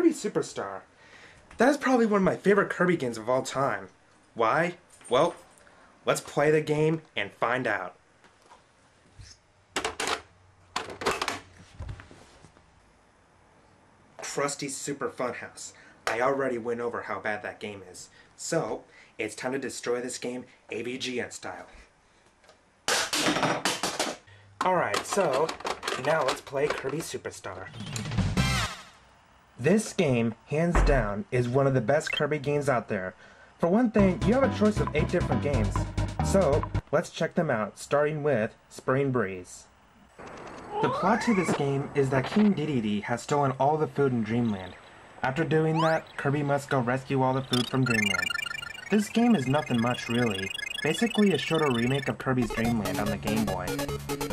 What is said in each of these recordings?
Kirby Super Star. That is probably one of my favorite Kirby games of all time. Why? Well, let's play the game and find out. Krusty Super Funhouse. I already went over how bad that game is. So, it's time to destroy this game AVGN style. Alright, so, now let's play Kirby Super Star. This game, hands down, is one of the best Kirby games out there. For one thing, you have a choice of 8 different games. So, let's check them out, starting with Spring Breeze. The plot to this game is that King Dedede has stolen all the food in Dreamland. After doing that, Kirby must go rescue all the food from Dreamland. This game is nothing much really, basically a shorter remake of Kirby's Dream Land on the Game Boy.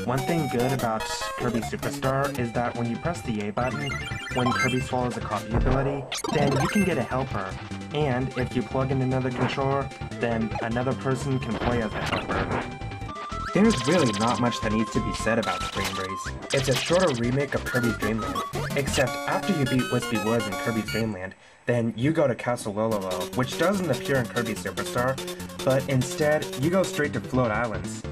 One thing good about Kirby Super Star is that when you press the A button, when Kirby swallows a coffee ability, then you can get a helper. And if you plug in another controller, then another person can play as a helper. There's really not much that needs to be said about Spring Breeze. It's a shorter remake of Kirby's Dream Land, except after you beat Wispy Woods in Kirby's Dream Land, then you go to Castle Lololo, which doesn't appear in Kirby Super Star, but instead, you go straight to Float Islands.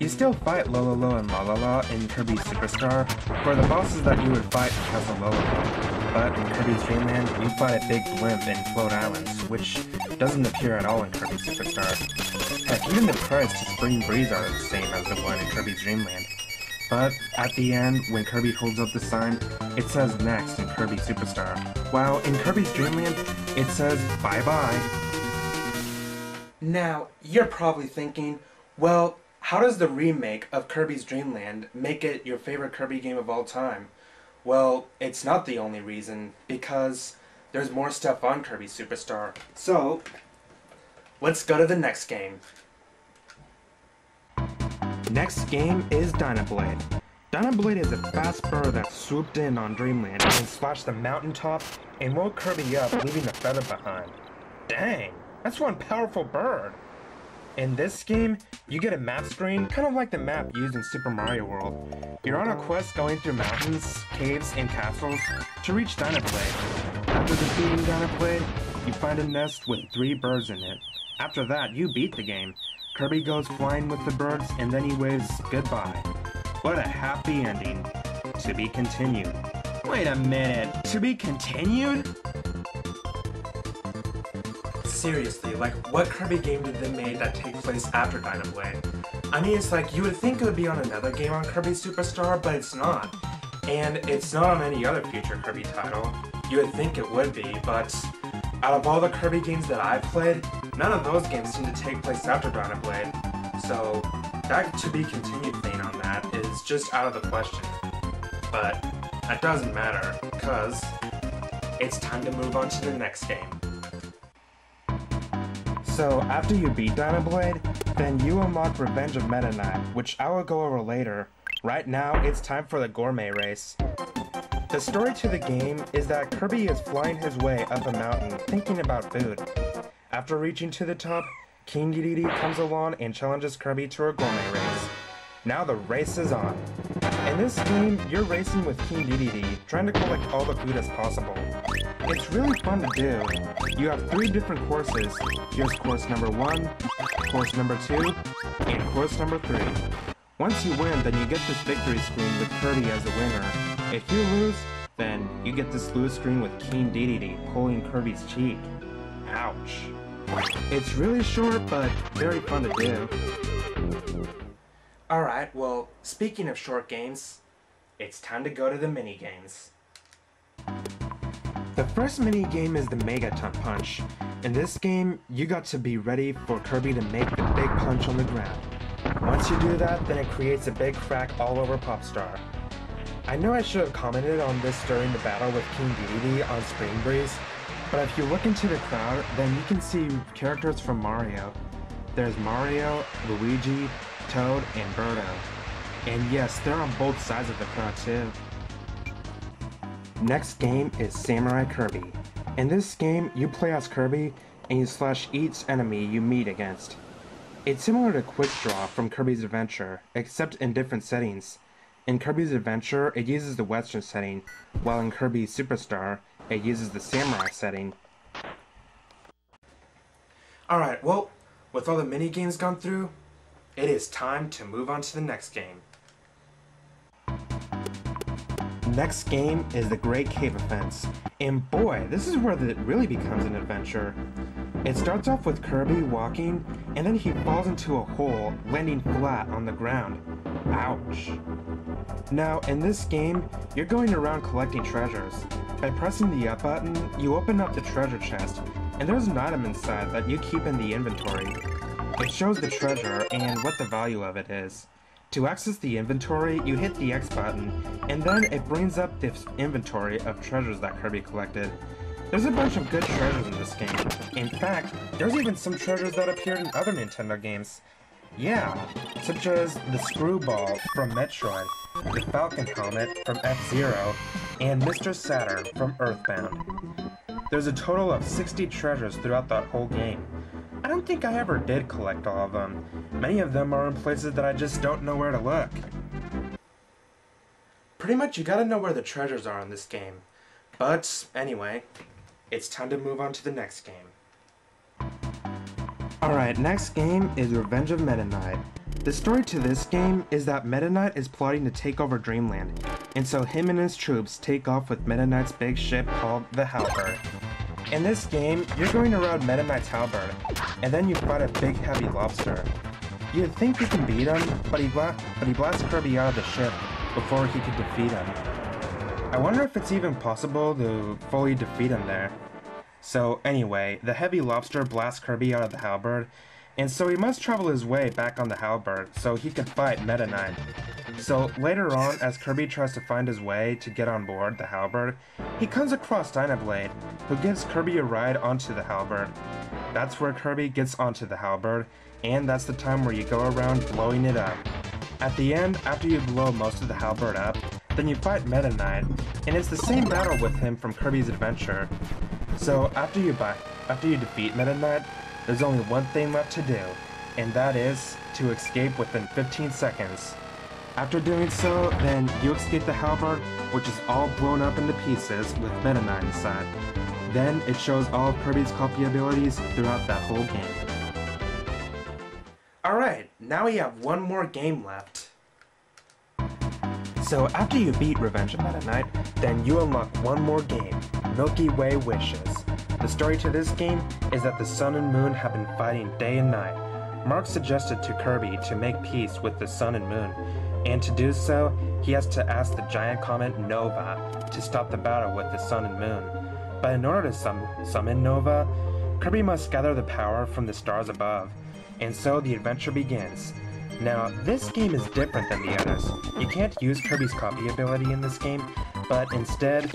You still fight Lololo and Lalala in Kirby Super Star for the bosses that you would fight in Castle Lololo, but in Kirby's Dream Land, you fight a big blimp in Float Islands, which doesn't appear at all in Kirby Super Star. Heck, even the credits to Spring Breeze are the same as the one in Kirby's Dream Land. But at the end, when Kirby holds up the sign, it says next in Kirby Super Star, while in Kirby's Dream Land, it says bye-bye. Now, you're probably thinking, well, how does the remake of Kirby's Dream Land make it your favorite Kirby game of all time? Well, it's not the only reason, because there's more stuff on Kirby Super Star. So, let's go to the next game. Next game is Dynablade. Dynablade is a fast bird that swooped in on Dreamland and splashed the mountaintop and woke Kirby up, leaving a feather behind. Dang, that's one powerful bird. In this game, you get a map screen, kind of like the map used in Super Mario World. You're on a quest going through mountains, caves, and castles to reach Dynablade. After defeating Dynablade, you find a nest with 3 birds in it. After that, you beat the game. Kirby goes flying with the birds, and then he waves goodbye. What a happy ending. To be continued. Wait a minute, to be continued? Seriously, like, what Kirby game did they make that take place after Dynablade? I mean, it's like, you would think it would be on another game on Kirby Super Star, but it's not. And it's not on any other future Kirby title. You would think it would be, but out of all the Kirby games that I've played, none of those games seem to take place after Dynablade. So, that to be continued thing on that is just out of the question. But that doesn't matter, because it's time to move on to the next game. So, after you beat Dynablade, then you unlock Revenge of Meta Knight, which I will go over later. Right now, it's time for the Gourmet Race. The story to the game is that Kirby is flying his way up a mountain, thinking about food. After reaching to the top, King Dedede comes along and challenges Kirby to a gourmet race. Now the race is on. In this game, you're racing with King Dedede, trying to collect all the food as possible. It's really fun to do. You have 3 different courses. Here's course number 1, course number 2, and course number 3. Once you win, then you get this victory screen with Kirby as a winner. If you lose, then you get this lose screen with King Dedede pulling Kirby's cheek. Ouch. It's really short, but very fun to do. Alright, well, speaking of short games, it's time to go to the mini-games. The first mini-game is the Megaton Punch. In this game, you got to be ready for Kirby to make the big punch on the ground. Once you do that, then it creates a big crack all over Popstar. I know I should have commented on this during the battle with King Dedede on Spring Breeze, but if you look into the crowd, then you can see characters from Mario. There's Mario, Luigi, Toad, and Birdo. And yes, they're on both sides of the crowd too. Next game is Samurai Kirby. In this game, you play as Kirby, and you slash each enemy you meet against. It's similar to Quick Draw from Kirby's Adventure, except in different settings. In Kirby's Adventure, it uses the Western setting, while in Kirby Super Star, It uses the samurai setting. Alright, well, with all the mini games gone through, it is time to move on to the next game. Next game is the Great Cave Offense, and boy, this is where it really becomes an adventure. It starts off with Kirby walking, and then he falls into a hole, landing flat on the ground. Ouch. Now, in this game, you're going around collecting treasures. By pressing the up button, you open up the treasure chest, and there's an item inside that you keep in the inventory. It shows the treasure and what the value of it is. To access the inventory, you hit the X button, and then it brings up this inventory of treasures that Kirby collected. There's a bunch of good treasures in this game. In fact, there's even some treasures that appeared in other Nintendo games. Yeah, such as the Screwball from Metroid, the Falcon Helmet from F-Zero, and Mr. Saturn from Earthbound. There's a total of 60 treasures throughout that whole game. I don't think I ever did collect all of them. Many of them are in places that I just don't know where to look. Pretty much you gotta know where the treasures are in this game. But anyway, it's time to move on to the next game. Alright, next game is Revenge of Meta Knight. The story to this game is that Meta Knight is plotting to take over Dreamland, and so him and his troops take off with Meta Knight's big ship called the Halberd. In this game, you're going around Meta Knight's halberd, and then you fight a big heavy lobster. You'd think you can beat him, but he blasts Kirby out of the ship before he could defeat him. I wonder if it's even possible to fully defeat him there. So anyway, the heavy lobster blasts Kirby out of the halberd, and so he must travel his way back on the halberd so he could fight Meta Knight. So later on, as Kirby tries to find his way to get on board the halberd, he comes across Dynablade, who gives Kirby a ride onto the halberd. That's where Kirby gets onto the halberd, and that's the time where you go around blowing it up. At the end, after you blow most of the halberd up, then you fight Meta Knight, and it's the same battle with him from Kirby's Adventure. So after you defeat Meta Knight, there's only one thing left to do, and that is to escape within 15 seconds. After doing so, then you escape the halberd, which is all blown up into pieces with Meta Knight inside. Then it shows all of Kirby's copy abilities throughout that whole game. Alright, now we have one more game left. So after you beat Revenge of Meta Knight, then you unlock one more game, Milky Way Wishes. The story to this game is that the Sun and Moon have been fighting day and night. Mark suggested to Kirby to make peace with the Sun and Moon, and to do so, he has to ask the giant comet Nova to stop the battle with the Sun and Moon. But in order to summon Nova, Kirby must gather the power from the stars above, and so the adventure begins. Now, this game is different than the others. You can't use Kirby's copy ability in this game, but instead,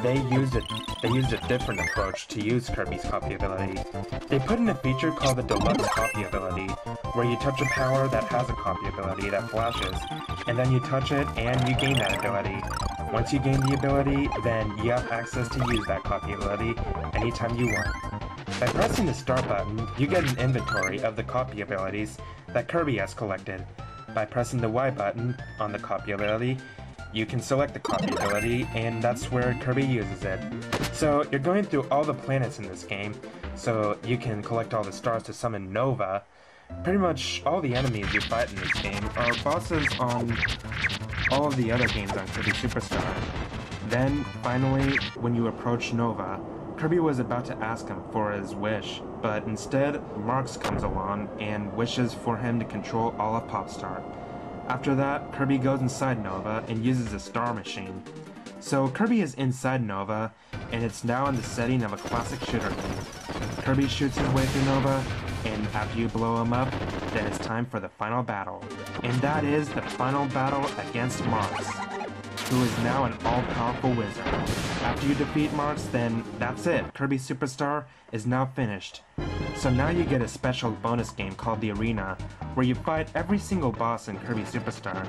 they used a different approach to use Kirby's copy ability. They put in a feature called the Deluxe Copy Ability, where you touch a power that has a copy ability that flashes, and then you touch it and you gain that ability. Once you gain the ability, then you have access to use that copy ability anytime you want. By pressing the start button, you get an inventory of the copy abilities that Kirby has collected. By pressing the Y button on the copy ability, you can select the copy ability, and that's where Kirby uses it. So you're going through all the planets in this game, so you can collect all the stars to summon Nova. Pretty much all the enemies you fight in this game are bosses on all of the other games on Kirby Super Star. Then, finally, when you approach Nova, Kirby was about to ask him for his wish, but instead, Marx comes along and wishes for him to control all of Popstar. After that, Kirby goes inside Nova and uses a star machine. So Kirby is inside Nova, and it's now in the setting of a classic shooter game. Kirby shoots his way through Nova, and after you blow him up, then it's time for the final battle. And that is the final battle against Marx, who is now an all-powerful wizard. After you defeat Marx, then that's it. Kirby Super Star is now finished. So now you get a special bonus game called The Arena, where you fight every single boss in Kirby Super Star.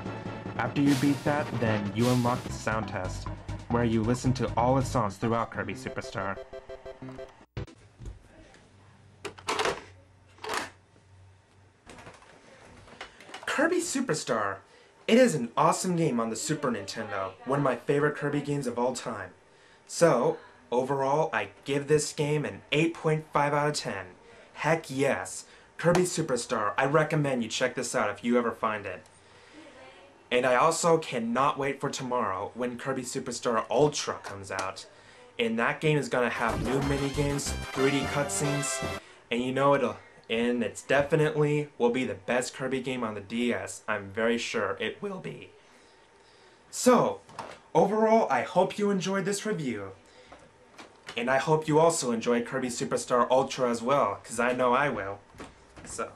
After you beat that, then you unlock the sound test, where you listen to all the songs throughout Kirby Super Star. Kirby Super Star. It is an awesome game on the Super Nintendo, one of my favorite Kirby games of all time. So, overall, I give this game an 8.5 out of 10. Heck yes. Kirby Super Star, I recommend you check this out if you ever find it. And I also cannot wait for tomorrow when Kirby Super Star Ultra comes out. And that game is gonna have new minigames, 3D cutscenes, and you know it's definitely will be the best Kirby game on the DS. I'm very sure it will be. So, overall, I hope you enjoyed this review. And I hope you also enjoy Kirby Super Star Ultra as well, because I know I will. So.